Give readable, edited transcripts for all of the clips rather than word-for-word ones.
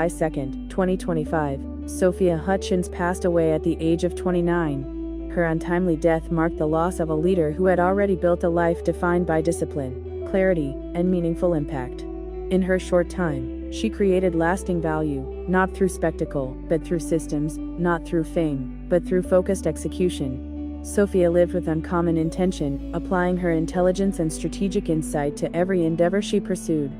July 2, 2025, Sophia Hutchins passed away at the age of 29. Her untimely death marked the loss of a leader who had already built a life defined by discipline, clarity, and meaningful impact. In her short time, she created lasting value, not through spectacle, but through systems, not through fame, but through focused execution. Sophia lived with uncommon intention, applying her intelligence and strategic insight to every endeavor she pursued.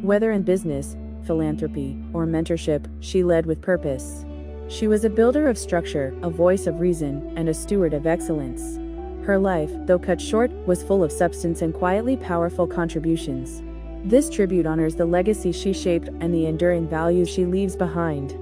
Whether in business, philanthropy, or mentorship, she led with purpose. She was a builder of structure, a voice of reason, and a steward of excellence. Her life, though cut short, was full of substance and quietly powerful contributions. This tribute honors the legacy she shaped and the enduring values she leaves behind.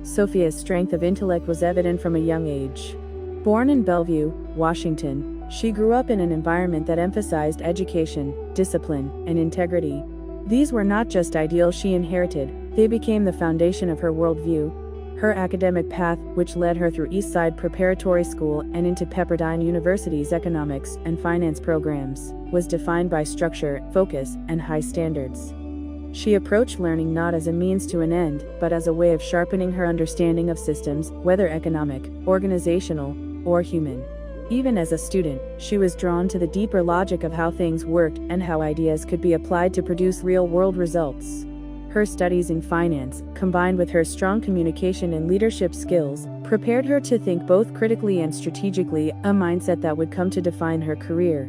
Sophia's strength of intellect was evident from a young age. Born in Bellevue, Washington, she grew up in an environment that emphasized education, discipline, and integrity. These were not just ideals she inherited, they became the foundation of her worldview. Her academic path, which led her through Eastside Preparatory School and into Pepperdine University's economics and finance programs, was defined by structure, focus, and high standards. She approached learning not as a means to an end, but as a way of sharpening her understanding of systems, whether economic, organizational, or human. Even as a student, she was drawn to the deeper logic of how things worked and how ideas could be applied to produce real-world results. Her studies in finance, combined with her strong communication and leadership skills, prepared her to think both critically and strategically, a mindset that would come to define her career.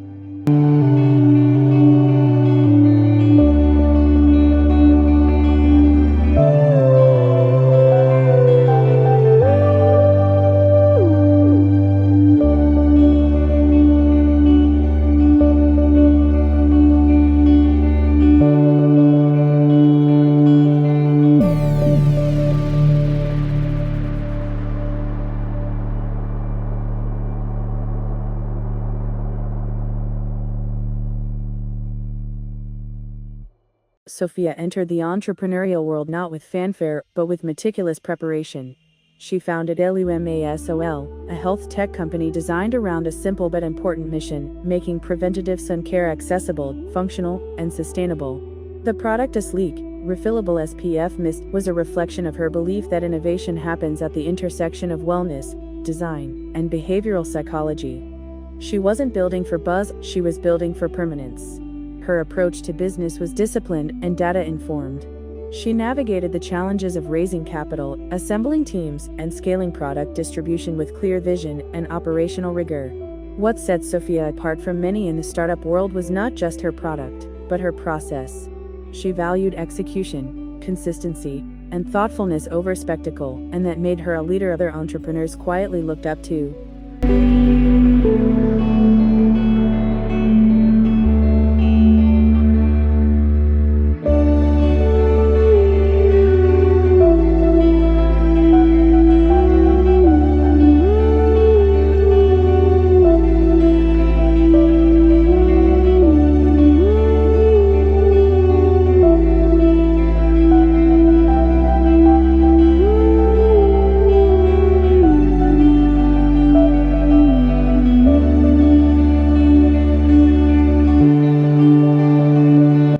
Sophia entered the entrepreneurial world not with fanfare, but with meticulous preparation. She founded LUMASOL, a health tech company designed around a simple but important mission, making preventative sun care accessible, functional, and sustainable. The product, a sleek, refillable SPF mist, was a reflection of her belief that innovation happens at the intersection of wellness, design, and behavioral psychology. She wasn't building for buzz, she was building for permanence. Her approach to business was disciplined and data-informed. She navigated the challenges of raising capital, assembling teams, and scaling product distribution with clear vision and operational rigor. What set Sophia apart from many in the startup world was not just her product, but her process. She valued execution, consistency, and thoughtfulness over spectacle, and that made her a leader other entrepreneurs quietly looked up to.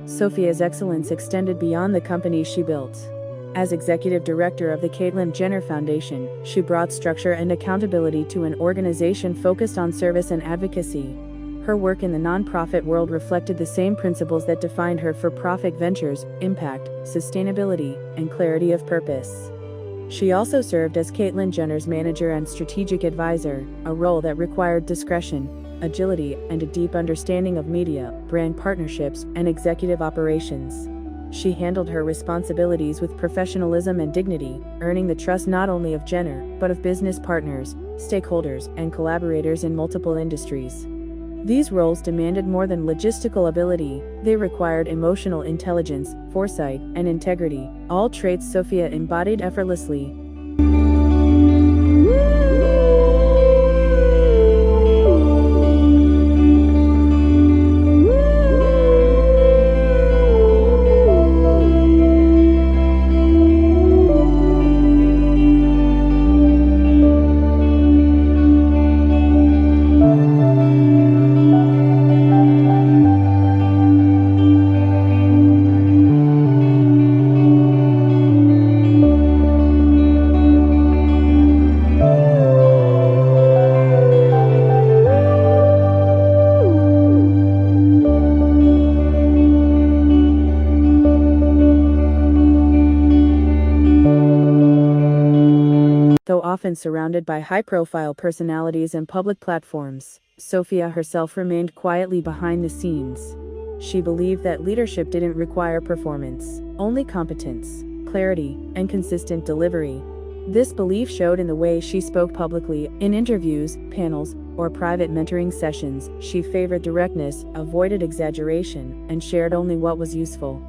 Sophia's excellence extended beyond the company she built. As executive director of the Caitlyn Jenner Foundation, she brought structure and accountability to an organization focused on service and advocacy. Her work in the nonprofit world reflected the same principles that defined her for-profit ventures: impact, sustainability, and clarity of purpose. She also served as Caitlyn Jenner's manager and strategic advisor, a role that required discretion, agility, and a deep understanding of media, brand partnerships, and executive operations. She handled her responsibilities with professionalism and dignity, earning the trust not only of Jenner, but of business partners, stakeholders, and collaborators in multiple industries. These roles demanded more than logistical ability, they required emotional intelligence, foresight, and integrity, all traits Sophia embodied effortlessly. Though often surrounded by high-profile personalities and public platforms, Sophia herself remained quietly behind the scenes. She believed that leadership didn't require performance, only competence, clarity, and consistent delivery. This belief showed in the way she spoke publicly, in interviews, panels, or private mentoring sessions. She favored directness, avoided exaggeration, and shared only what was useful.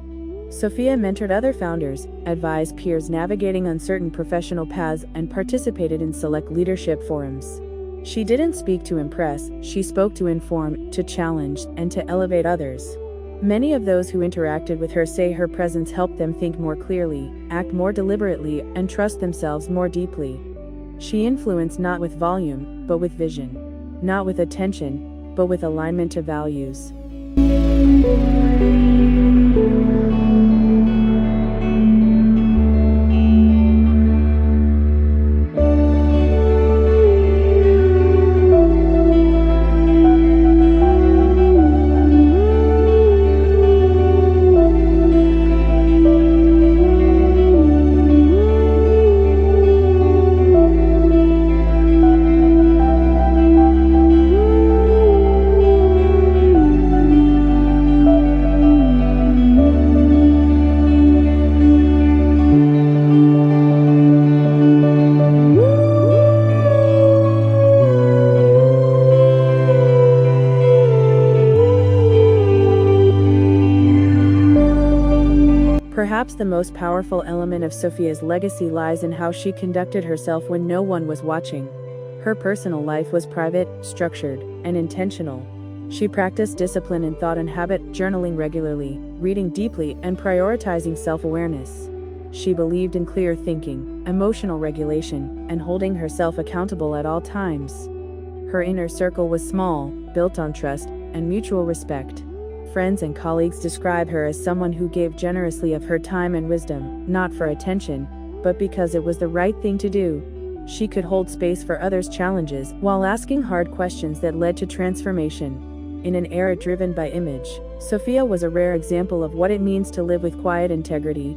Sophia mentored other founders, advised peers navigating uncertain professional paths, and participated in select leadership forums. She didn't speak to impress, she spoke to inform, to challenge, and to elevate others. Many of those who interacted with her say her presence helped them think more clearly, act more deliberately, and trust themselves more deeply. She influenced not with volume, but with vision. Not with attention, but with alignment to values. Perhaps the most powerful element of Sophia's legacy lies in how she conducted herself when no one was watching. Her personal life was private, structured, and intentional. She practiced discipline in thought and habit, journaling regularly, reading deeply, and prioritizing self-awareness. She believed in clear thinking, emotional regulation, and holding herself accountable at all times. Her inner circle was small, built on trust and mutual respect. Friends and colleagues describe her as someone who gave generously of her time and wisdom, not for attention, but because it was the right thing to do. She could hold space for others' challenges while asking hard questions that led to transformation. In an era driven by image, Sophia was a rare example of what it means to live with quiet integrity.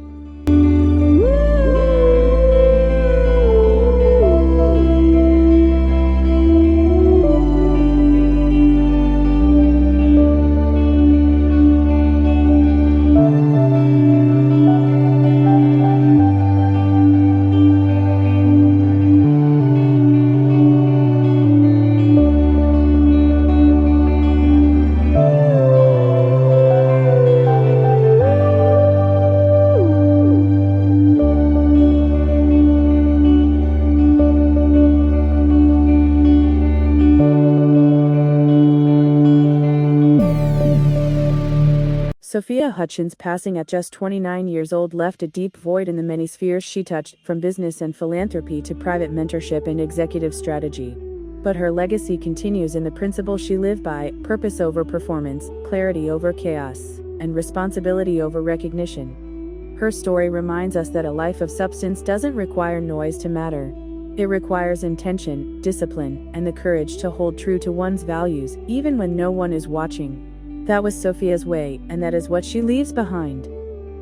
Sophia Hutchins' passing at just 29 years old left a deep void in the many spheres she touched, from business and philanthropy to private mentorship and executive strategy. But her legacy continues in the principles she lived by: purpose over performance, clarity over chaos, and responsibility over recognition. Her story reminds us that a life of substance doesn't require noise to matter. It requires intention, discipline, and the courage to hold true to one's values, even when no one is watching. That was Sophia's way, and that is what she leaves behind.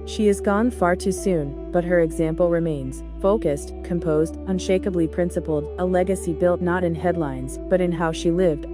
She is gone far too soon, but her example remains: focused, composed, unshakably principled, a legacy built not in headlines, but in how she lived.